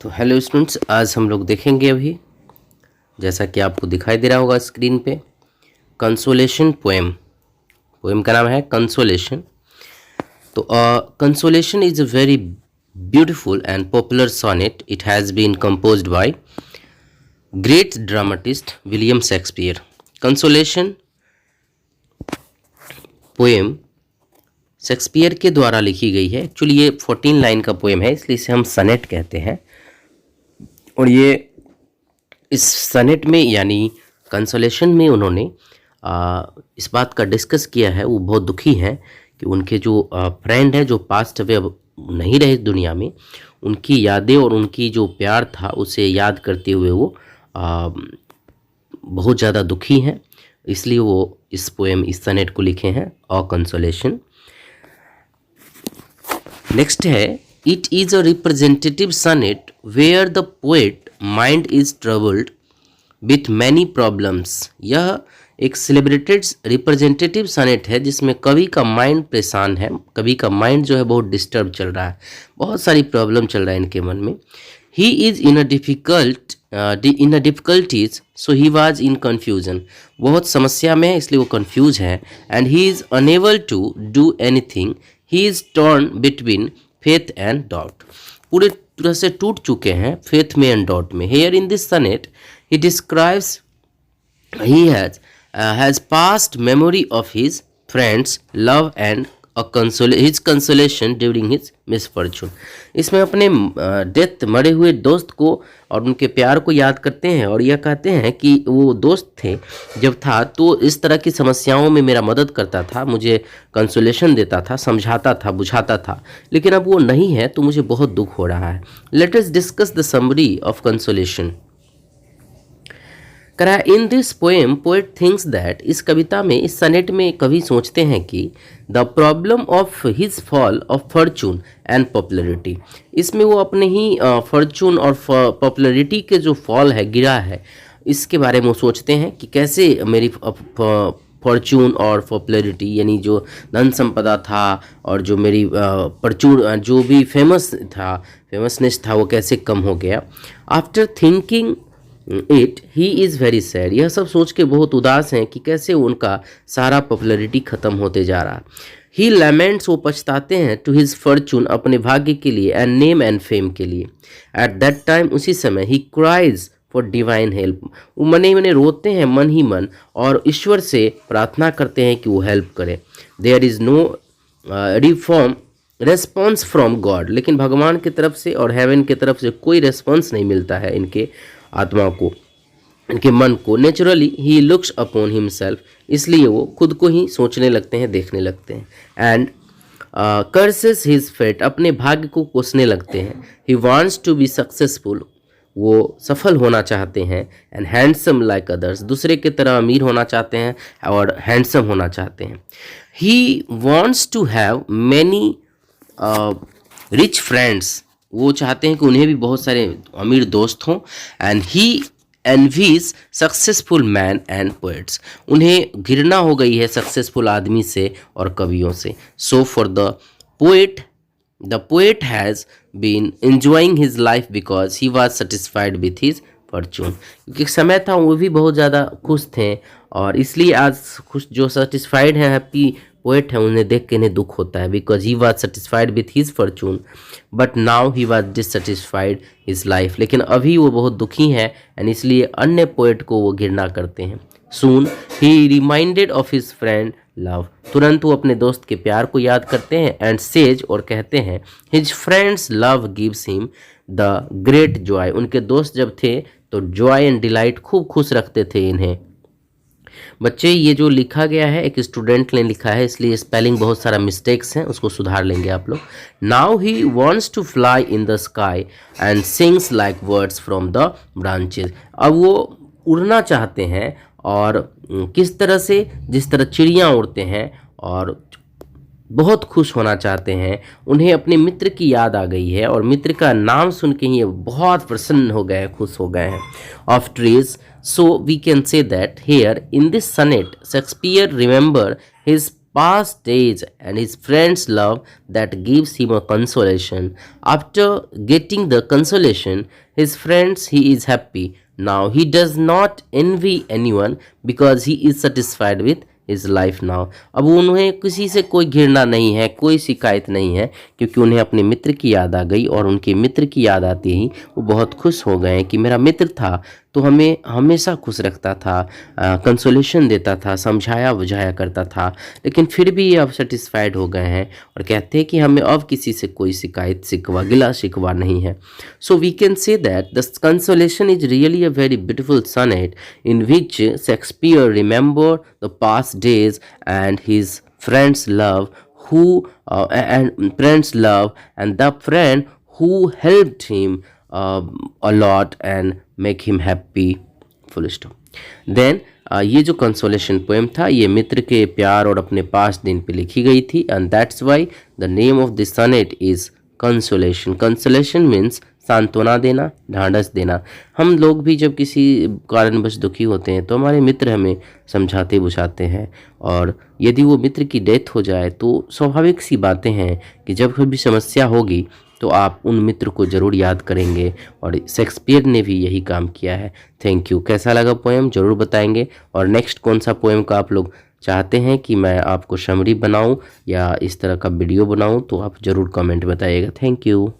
तो hello students, आज हम लोग देखेंगे अभी, जैसा कि आपको दिखाई दे रहा होगा स्क्रीन पे, कंसोलेशन पोएम। पोएम का नाम है कंसोलेशन। तो consolation is a very beautiful and popular sonnet. It has been composed by great dramatist William Shakespeare. Consolation poem Shakespeare के द्वारा लिखी गई है. एक्चुअली ये 14 लाइन का पोएम है, इसलिए इसे हम सनेट कहते हैं. और ये इस सनेट में यानी कंसोलेशन में उन्होंने इस बात का डिस्कस किया है. वो बहुत दुखी हैं कि उनके जो फ्रेंड है जो पास्ट अवे अब नहीं रहे दुनिया में, उनकी यादें और उनकी जो प्यार था उसे याद करते हुए वो बहुत ज़्यादा दुखी हैं. इसलिए वो इस पोएम इस सनेट को लिखे हैं, अ कंसोलेशन. नेक्स्ट है, it is a representative sonnet where the poet mind is troubled with many problems. यह एक सेलिब्रेटेड रिप्रेजेंटेटिव सनेट है जिसमें कवि का माइंड परेशान है. कवि का माइंड जो है बहुत डिस्टर्ब चल रहा है, बहुत सारी प्रॉब्लम चल रहा है इनके मन में. He is in a difficulties so he was in confusion. बहुत समस्या में है इसलिए वो कन्फ्यूज है. And he is unable to do anything. He is torn between faith and doubt. पूरे तरह से टूट चुके हैं फेथ में एंड डाउट में. Here in this sonnet he describes he has past memory of his friends love and his consolation during his misfortune. इसमें अपने डेथ मरे हुए दोस्त को और उनके प्यार को याद करते हैं और यह कहते हैं कि वो दोस्त थे जब था तो इस तरह की समस्याओं में मेरा मदद करता था, मुझे कंसोलेशन देता था, समझाता था, बुझाता था. लेकिन अब वो नहीं है तो मुझे बहुत दुख हो रहा है. Let us discuss the summary of consolation. In this poem poet thinks that, इस कविता में इस सनेट में कवि सोचते हैं कि the problem of his fall of Fortune and popularity. इसमें वो अपने ही फॉर्चून और पॉपुलरिटी के जो फॉल है, गिरा है, इसके बारे में वो सोचते हैं कि कैसे मेरी फॉर्चून और पॉपुलरिटी यानी जो धन संपदा था और जो मेरी प्रचुर जो भी फेमसनेस था वो कैसे कम हो गया. After thinking it he is very sad. यह सब सोच के बहुत उदास हैं कि कैसे उनका सारा पॉपुलरिटी ख़त्म होते जा रहा. ही लैमेंट्स, वो पछताते हैं, टू हिज फॉर्चून, अपने भाग्य के लिए, एंड नेम एंड फेम के लिए. एट दैट टाइम, उसी समय, ही क्राइज फॉर डिवाइन हेल्प. वो मन ही मन रोते हैं, मन ही मन, और ईश्वर से प्रार्थना करते हैं कि वो हेल्प करे. There is no response from God. लेकिन भगवान की तरफ से और हेवन की तरफ से कोई रेस्पॉन्स नहीं मिलता है इनके आत्मा को, इनके मन को. Naturally he looks upon himself. इसलिए वो खुद को ही सोचने लगते हैं, देखने लगते हैं. And curses his fate. अपने भाग्य को कोसने लगते हैं. He wants to be successful. वो सफल होना चाहते हैं. And handsome like others. दूसरे की तरह अमीर होना चाहते हैं और हैंडसम होना चाहते हैं. He wants to have many rich friends. वो चाहते हैं कि उन्हें भी बहुत सारे अमीर दोस्त हों. And he envies successful man and poets. उन्हें घृणा हो गई है सक्सेसफुल आदमी से और कवियों से. So for the poet has been enjoying his life because he was satisfied with his fortune. क्योंकि समय था वो भी बहुत ज़्यादा खुश थे और इसलिए आज खुश जो सेटिस्फाइड है, हैप्पी पोएट है, उन्हें देख के इन्हें दुख होता है. Because he was satisfied with his Fortune but now he was dissatisfied his life. लेकिन अभी वो बहुत दुखी हैं एंड इसलिए अन्य पोएट को वो घृणा करते हैं. Soon he reminded of his friend love. तुरंत वो अपने दोस्त के प्यार को याद करते हैं. एंड सेज, और कहते हैं, his friends love gives him the great Joy. उनके दोस्त जब थे तो जॉय एंड डिलाइट, खूब खुश रखते थे इन्हें. बच्चे, ये जो लिखा गया है एक स्टूडेंट ने लिखा है, इसलिए स्पेलिंग बहुत सारा मिस्टेक्स हैं, उसको सुधार लेंगे आप लोग. Now he wants to fly in the sky and sings like birds from the branches. अब वो उड़ना चाहते हैं और किस तरह से, जिस तरह चिड़ियाँ उड़ते हैं, और बहुत खुश होना चाहते हैं. उन्हें अपने मित्र की याद आ गई है और मित्र का नाम सुन के ही बहुत प्रसन्न हो गए, खुश हो गए हैं. Of trees. So we can say that here in this sonnet Shakespeare remember his past days and his friends' love that gives him a consolation. After getting the consolation, his friends, he is happy. Now he does not envy anyone because he is satisfied with his life now. अब उन्हें किसी से कोई घृणा नहीं है, कोई शिकायत नहीं है, क्योंकि उन्हें अपने मित्र की याद आ गई और उनके मित्र की याद आते ही वो बहुत खुश हो गए कि मेरा मित्र था तो हमें हमेशा खुश रखता था, कंसोलेशन देता था, समझाया बुझाया करता था, लेकिन फिर भी ये अब सेटिस्फाइड हो गए हैं और कहते हैं कि हमें अब किसी से कोई शिकायत शिकवा गिला शिकवा नहीं है. So we can say that the consolation is really a very beautiful sonnet in which Shakespeare remember the past days and his friends love who and the friend who helped him a lot and make him happy. Full stop. Then ये जो consolation poem था ये मित्र के प्यार और अपने पास दिन पे लिखी गई थी and that's why the name of this sonnet is consolation. Consolation means सांत्वना देना, ढांढस देना. हम लोग भी जब किसी कारणवश दुखी होते हैं तो हमारे मित्र हमें समझाते बुझाते हैं, और यदि वो मित्र की डेथ हो जाए तो स्वाभाविक सी बातें हैं कि जब कभी समस्या होगी तो आप उन मित्र को ज़रूर याद करेंगे, और शेक्सपियर ने भी यही काम किया है. Thank you. कैसा लगा पोएम ज़रूर बताएंगे, और नेक्स्ट कौन सा पोएम का आप लोग चाहते हैं कि मैं आपको समरी बनाऊं या इस तरह का वीडियो बनाऊं तो आप ज़रूर कमेंट बताइएगा. Thank you.